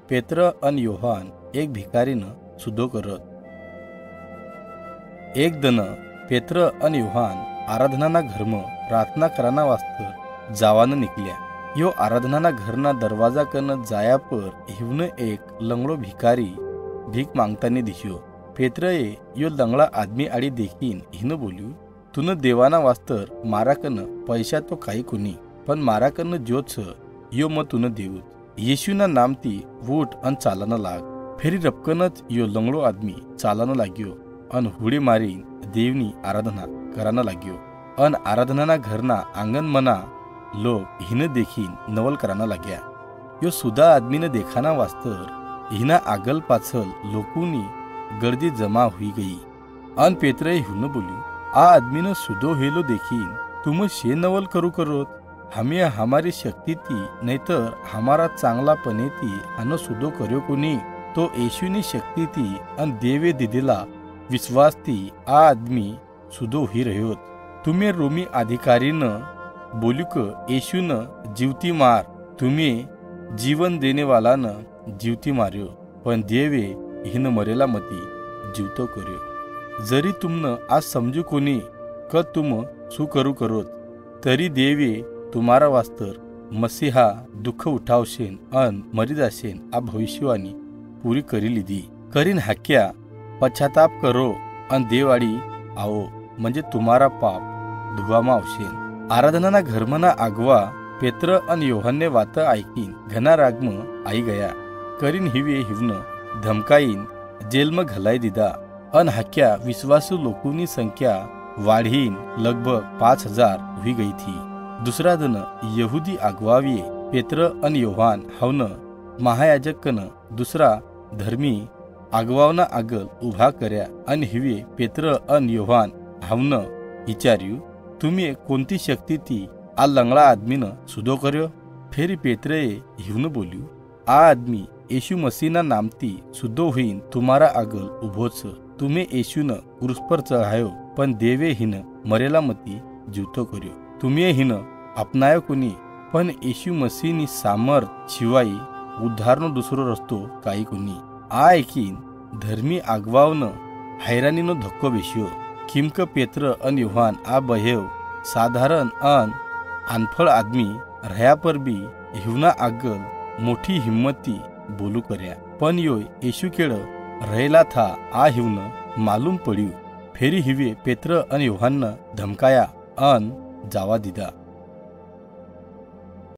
पेत्र अन योहान एक भिकारीनं सुधो करत। एक दन पेत्र अन योहान आराधनाना घरमा प्रार्थना कराना वास्तर जावानं निकल्या। यो आराधनाना घरना दरवाजा कन जाया पर हिवनं एक लंगड़ो भिकारी भीख मांगतानी दिस्यो। पेत्रए यो लंगड़ा आदमी आड़ी देखीन हिनं बोल्યું, तुन देवाना वास्तर मारा कन पैसा तो काही कोणी, पण मारा कन ज्योत छ यो म तुन देऊत। येशूना नामती वूट अन चालना लाग। फेरी रपकनच यो लंगड़ो आदमी चालना लाग्यो अन हुडी मारीन देवनी आराधना कराना लाग्यो। अन आराधनाना घरना आंगन मना लोग हिनं देखीन नवल कराना लाग्या। यो सुधा आदमीनं देखाना वास्तर हिना आगल पाछल लोकोनी गर्दी जमा हुई गई। अन पेत्रए हुन बोल्યું, आ आदमीनं सुधो हेलो देखीन तुम शे नवल करू करोत। हमें हमारी शक्ति थी नहीं तो हमारा चांगला पने थी अन सुधो कर्यो कोणी, तो येशूनी शक्ति थी अन देवे दिदेला विश्वास थी आ आदमी सुधो ही रह्योत। तुम्ही रोमी अधिकारीनं बोल्યું क येशूनं जीवती मार, तुम्ही जीवन देने वालानं जीवती मार्यो, पण देवे हिनं मरेला मती जीवतो कर्यो। जरी तुमनं आज समजू कोणी क तुम सु करू करोत, तरी देवे तुम्हारा वास्तर मसीहा दुःख उठावशेन अन मरी जाशेन आ भविष्यवाणी पूरी करी लिधी। करीन हाक्या पश्चाताप करो अन देवाडी आओ, म्हणजे तुम्हारा पाप धुवामा आवशेन। आराधनाना घरमना आगवा पेत्र अन योहानने वात ऐकीन घना रागम आई गया। करीन हिवे हिवन धमकाईन जेलम घालाई दिदा। अन हाक्या विश्वासू लोकोनी संख्या वाढीन लगभग 5000 हुई गई थी। दुसरा दन यहुदी आगवावीए पेत्र अन योहान हावन महायाजकन दुसरा धर्मी आगवावना आगल उभा कर्या। अन हिवे पेत्र अन योहान हावन विचार्यू, तुम्ही कोणती शक्ती ती आ लंगड़ा आदमीनं सुधो कर्यो। फेरी पेत्रए हिवन बोल्યું, आ आदमी येशू मसीहना नामती सुधो होईन तुम्हारा आगल उभो छ। तुम्ही येशूनं क्रूस पर चढायो, पण देवे हिनं मरेला मती जीवतो कर्यो। तुम्ही हिनं अपनायो कोणी, पण येशू मसीहनी सामर्थ शिवाय उद्धारनो दुसरो रस्तो काही कोणी। आ ऐकीन धर्मी आगवावनं हैरानीनो धक्को बेश्यो। किमक पेत्र अन योहान आ बहेव साधारण अन अनफळ आदमी रह्या पर बी हिवना आगल मोठी हिम्मती बोलू कर्या। पण यो येशू केळ रहेला था आ हिवन मालूम पड्યું। फेरी हिवे पेत्र अन योहाननं धमकाया अन जावा दिदा।